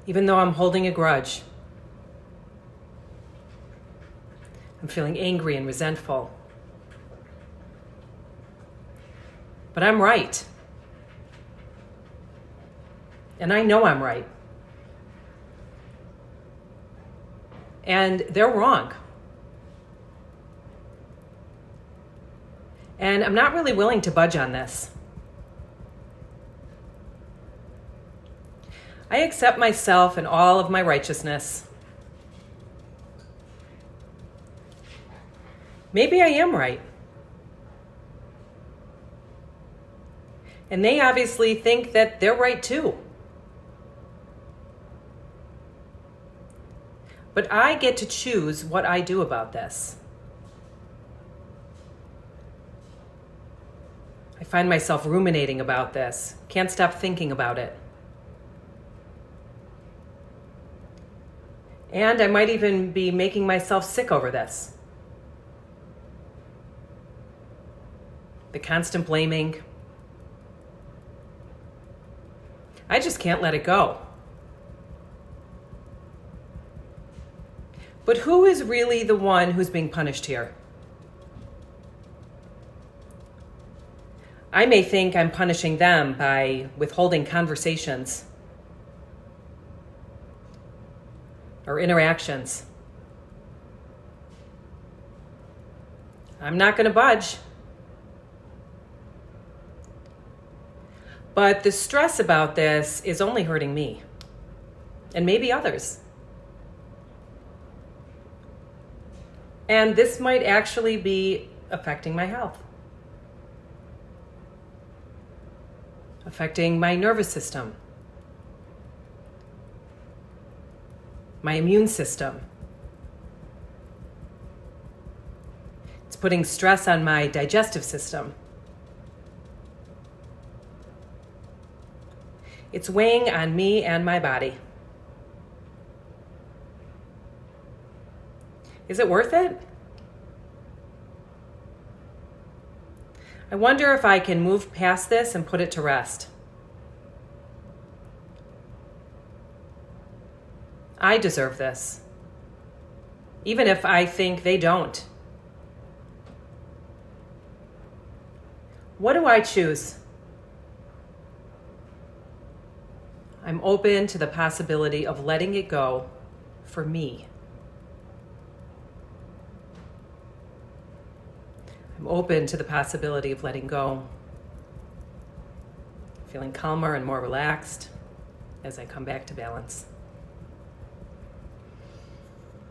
Even though I'm holding a grudge. I'm feeling angry and resentful. But I'm right. And I know I'm right. And they're wrong. And I'm not really willing to budge on this. I accept myself and all of my righteousness. Maybe I am right. And they obviously think that they're right too. But I get to choose what I do about this. I find myself ruminating about this. Can't stop thinking about it. And I might even be making myself sick over this. The constant blaming. I just can't let it go. But who is really the one who's being punished here? I may think I'm punishing them by withholding conversations or interactions. I'm not going to budge. But the stress about this is only hurting me, and maybe others. And this might actually be affecting my health, affecting my nervous system, my immune system. It's putting stress on my digestive system. It's weighing on me and my body. Is it worth it? I wonder if I can move past this and put it to rest. I deserve this, even if I think they don't. What do I choose? I'm open to the possibility of letting it go for me. I'm open to the possibility of letting go, feeling calmer and more relaxed as I come back to balance.